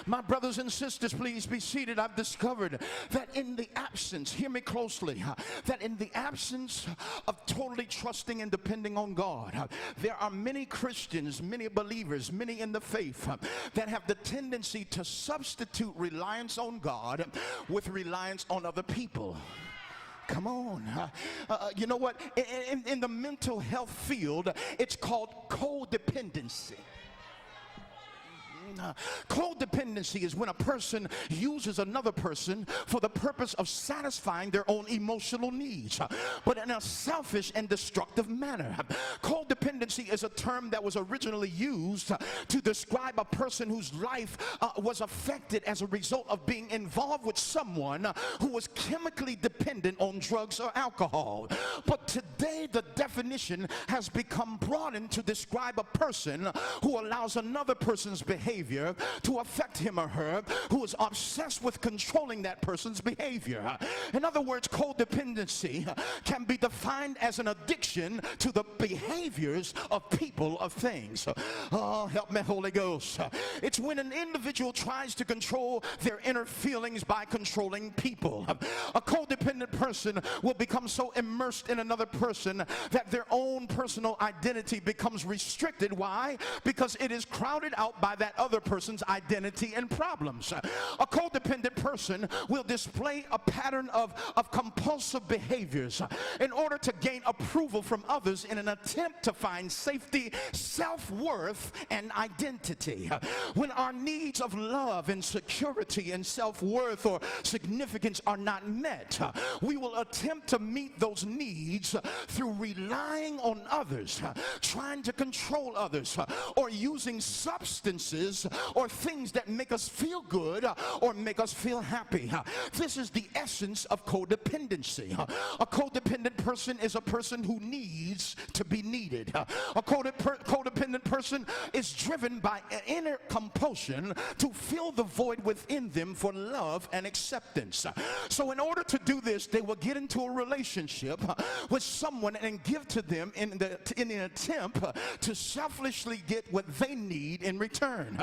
My brothers and sisters, please be seated. I've discovered that in the absence, hear me closely, that in the absence of totally trusting and depending on God, there are many Christians, many believers, many in the faith that have the tendency to substitute reliance on God with reliance on other people. Come on. You know what? In the mental health field, it's called codependency. Codependency is when a person uses another person for the purpose of satisfying their own emotional needs, but in a selfish and destructive manner. Codependency is a term that was originally used to describe a person whose life was affected as a result of being involved with someone who was chemically dependent on drugs or alcohol. But today the definition has become broadened to describe a person who allows another person's behavior to affect him or her, who is obsessed with controlling that person's behavior. In other words, codependency can be defined as an addiction to the behaviors of people, of things. Oh, help me, Holy Ghost. It's when an individual tries to control their inner feelings by controlling people. A codependent person will become so immersed in another person that their own personal identity becomes restricted. Why? Because it is crowded out by that other person's identity and problems. A codependent person will display a pattern of compulsive behaviors in order to gain approval from others in an attempt to find safety, self-worth, and identity. When our needs of love and security and self-worth or significance are not met, we will attempt to meet those needs through relying on others, trying to control others, or using substances or things that make us feel good or make us feel happy. This is the essence of codependency. A codependent person is a person who needs to be needed. A codependent person is driven by an inner compulsion to fill the void within them for love and acceptance. So in order to do this, they will get into a relationship with someone and give to them in an attempt to selfishly get what they need in return.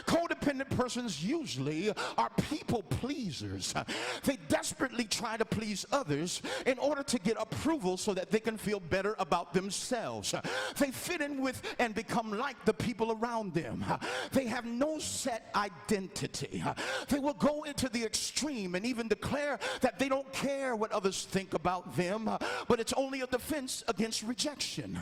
Codependent persons usually are people pleasers. They desperately try to please others in order to get approval so that they can feel better about themselves. They fit in with and become like the people around them. They have no set identity. They will go into the extreme and even declare that they don't care what others think about them, but it's only a defense against rejection.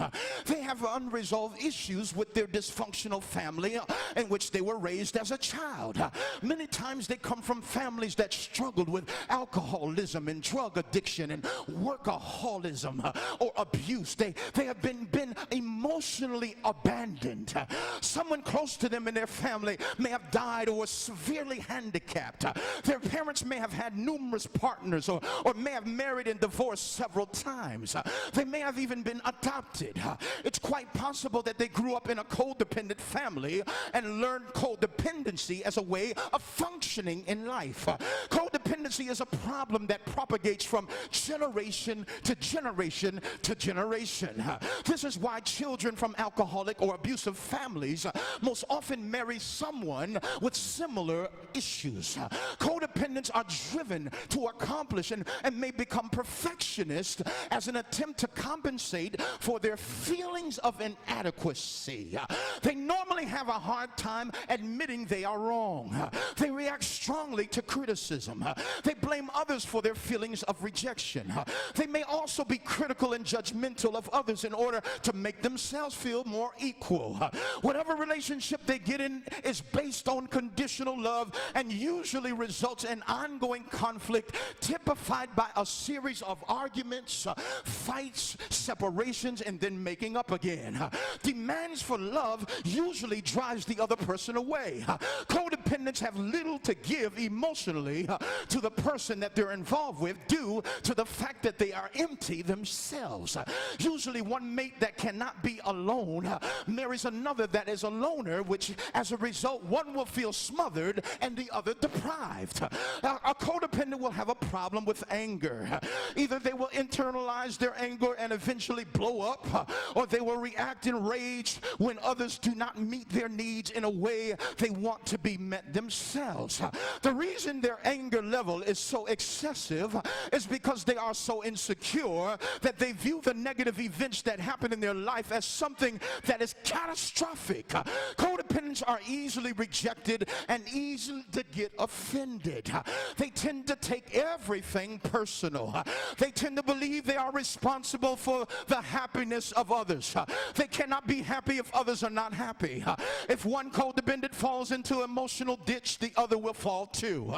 They have unresolved issues with their dysfunctional family in which they were raised as a child. Many times they come from families that struggled with alcoholism and drug addiction and workaholism or abuse. They have been emotionally abandoned. Someone close to them in their family may have died or was severely handicapped. Their parents may have had numerous partners or may have married and divorced several times. They may have even been adopted. It's quite possible that they grew up in a codependent family and learned codependency as a way of functioning in life. Codependency is a problem that propagates from generation to generation to generation. This is why children from alcoholic or abusive families most often marry someone with similar issues. Codependents are driven to accomplish and may become perfectionists as an attempt to compensate for their feelings of inadequacy. They normally have a hard time admitting they are wrong. They react strongly to criticism. They blame others for their feelings of rejection. They may also be critical and judgmental of others in order to make themselves feel more equal. Whatever relationship they get in is based on conditional love and usually results in ongoing conflict typified by a series of arguments, fights, separations, and then making up again. Demands for love usually drives the other person away. Codependents have little to give emotionally to the person that they're involved with due to the fact that they are empty themselves. Usually one mate that cannot be alone marries another that is a loner, which as a result one will feel smothered and the other deprived. A codependent will have a problem with anger. Either they will internalize their anger and eventually blow up, or they will react in rage when others do not meet their needs in a way they want to be met themselves. The reason their anger level is so excessive is because they are so insecure that they view the negative events that happen in their life as something that is catastrophic. Codependents are easily rejected and easy to get offended. They tend to take everything personal. They tend to believe they are responsible for the happiness of others. They cannot be happy if others are not happy. If one codependent falls into an emotional ditch, the other will fall too.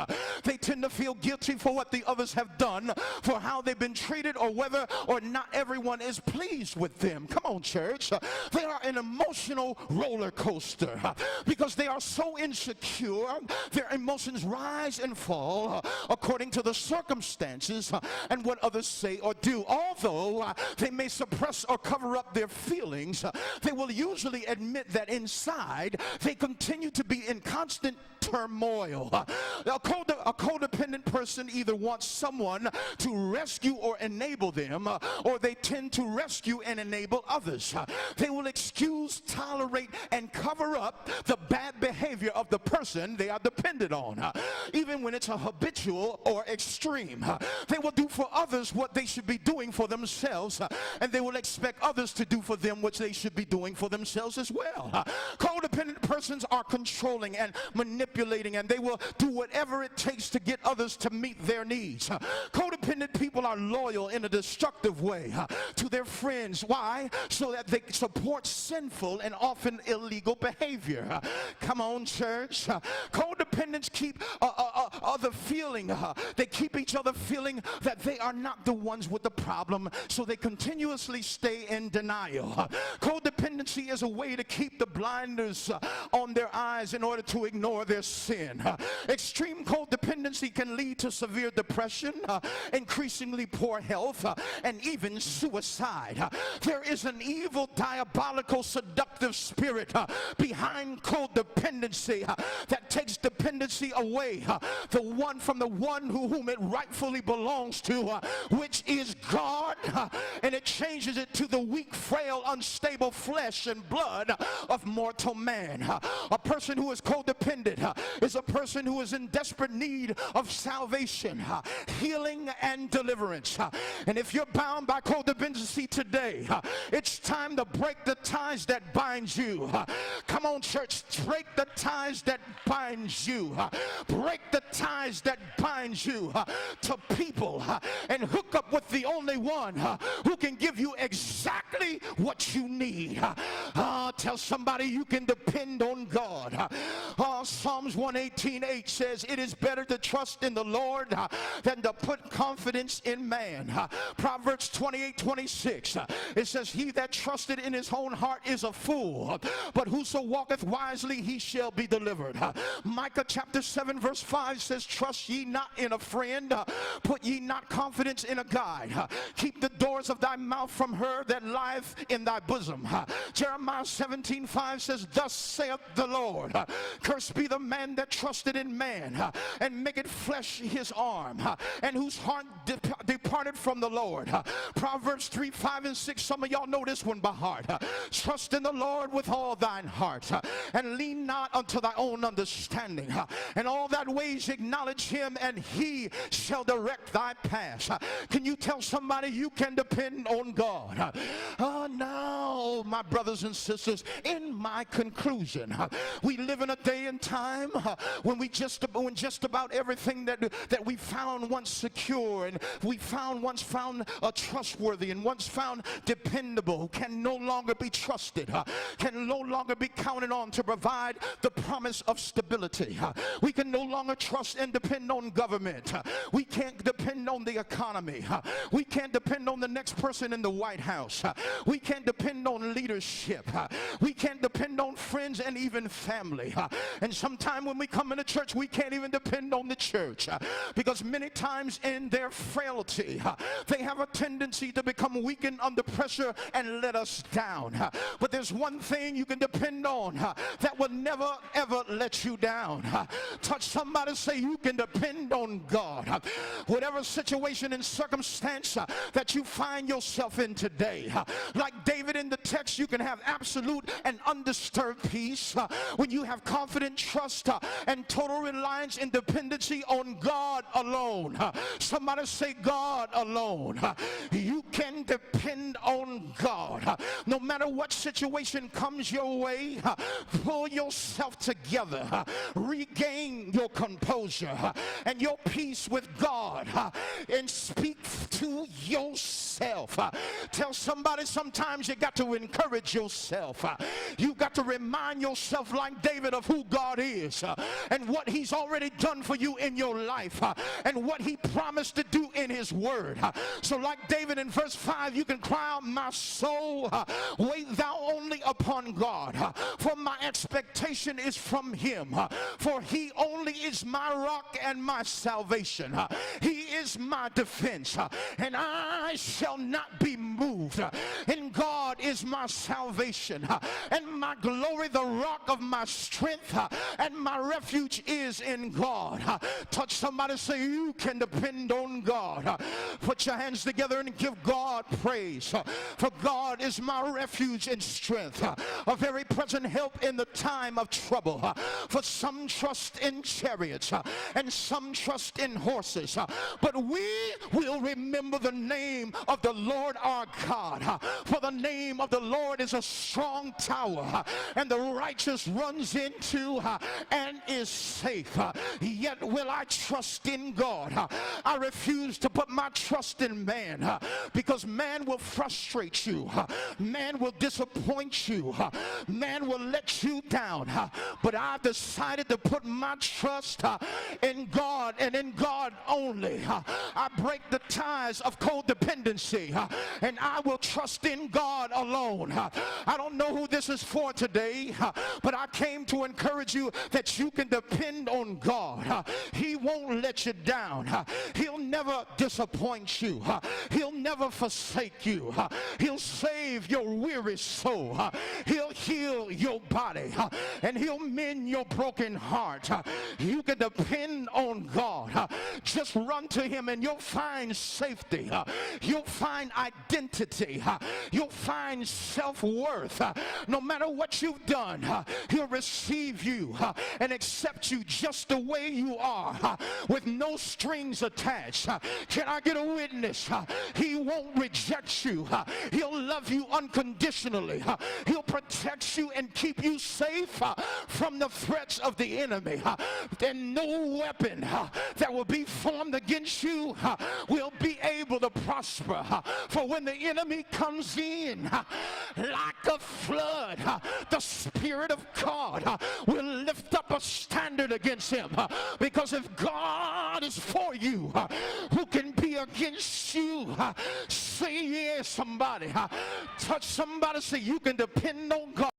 They tend to feel guilty for what the others have done, for how they've been treated, or whether or not everyone is pleased with them. Come on, church. They are an emotional roller coaster because they are so insecure. Their emotions rise and fall according to the circumstances and what others say or do. Although they may suppress or cover up their feelings, they will usually admit that inside they continue to be in constant turmoil. A codependent person either wants someone to rescue or enable them, or they tend to rescue and enable others. They will excuse, tolerate, and cover up the bad behavior of the person they are dependent on, even when it's a habitual or extreme. They will do for others what they should be doing for themselves, and they will expect others to do for them what they should be doing for themselves as well. Codependent persons are controlling and manipulating, and they will do whatever it takes to get others to meet their needs. Codependent people are loyal in a destructive way to their friends. Why? So that they support sinful and often illegal behavior. Come on, church. Codependents keep other feeling. They keep each other feeling that they are not the ones with the problem, so they continuously stay in denial. Codependency is a way to keep the blinders on their eyes in order to ignore their sin. Extreme codependency can lead to severe depression, increasingly poor health, and even suicide. There is an evil, diabolical, seductive spirit behind codependency that takes dependency away, the one from the one whom it rightfully belongs to, which is God, and it changes it to the weak, frail, unstable flesh and blood of mortal man. A person who is codependent is a person who is in desperate need of salvation, healing, and deliverance. And if you're bound by codependency today, it's time to break the ties that bind you. Come on, church, break the ties that bind you. Break the ties that bind you to people and hook up with the only one who can give you exactly what you need. Tell somebody you can depend on God. Psalms 118:8 says, it is better to trust in the Lord than to put confidence in man. Proverbs 28:26, it says, he that trusted in his own heart is a fool, but whoso walketh wisely, he shall be delivered. Micah chapter 7 verse 5 says, trust ye not in a friend, put ye not confidence in a guide. Keep the doors of thy mouth from her that lieth in thy bosom. Jeremiah 17:5 says, thus saith the Lord, cursed be the man that trusted in man, and maketh flesh his arm, and whose heart departed from the Lord. Proverbs 3:5-6, some of y'all know this one by heart. Trust in the Lord with all thine heart, and lean not unto thy own understanding. And all that ways acknowledge him, and he shall direct thy paths. Can you tell somebody you can depend on God? Now, my brothers and sisters, in my conclusion, we live in a day and time when just about everything that we found once secure, and we once found trustworthy, and once found dependable, can no longer be trusted, can no longer be counted on to provide the promise of stability. We can no longer trust and depend on government. We can't depend on the economy. We can't depend on the next person in the White House. We can't depend on leadership. We can't depend on friends, and even family. And sometimes when we come into church, we can't even depend on the church because many times in their frailty, they have a tendency to become weakened under pressure and let us down. But there's one thing you can depend on that will never ever let you down. Touch somebody, say you can depend on God. Whatever situation and circumstance that you find yourself in today, like David in the text, you can have absolute and undisturbed peace when you have confident trust and total reliance and dependency on God alone. Somebody say God alone. You can depend on God. No matter what situation comes your way, pull yourself together, regain your composure and your peace with God, and speak to yourself. Tell somebody, sometimes you got to encourage yourself. You got to remind yourself, like David, of who God is and what he's already done for you in your life and what he promised to do in his word. So like David in verse 5, you can cry out, my soul, wait thou only upon God, for my expectation is from him, for he only is my rock and my salvation. He is my defense, and I shall not be moved. And God is my salvation and my glory, the rock of my strength, and my refuge is in God. Touch somebody, say you can depend on God. Put your hands together and give God praise. For God is my refuge and strength, a very present help in the time of trouble. For some trust in chariots and some trust in horses, but we will remember the name of the Lord our God. For the name of the Lord is a strong tower, and the righteous runs into and is safe. Yet will I trust in God. I refuse to put my trust in man, because man will frustrate you, man will disappoint you, man will let you down. But I've decided to put my trust in God and in God only. I break the ties of codependency and I will trust in God alone. I don't know who this is for today, but I came to encourage you that you can depend on God. He won't let you down. He'll never disappoint you. He'll never forsake you. He'll save your weary soul. He'll heal your body, and he'll mend your broken heart. You can depend on God. Just run to him and you'll find safety. You'll find identity. You'll find self-worth. No matter what you've done, he'll receive you and accept you just the way you are, with no strings attached. Can I get a witness? He won't reject you. He'll love you unconditionally. He'll protect you and keep you safe from the threats of the enemy. And no weapon that will be formed against you will be able to prosper. For when the enemy comes in like a flood, the Spirit of God will lift up a standard against him. Because if God is for you, who can be against you? Say yes, somebody. Touch somebody, say you can depend on God.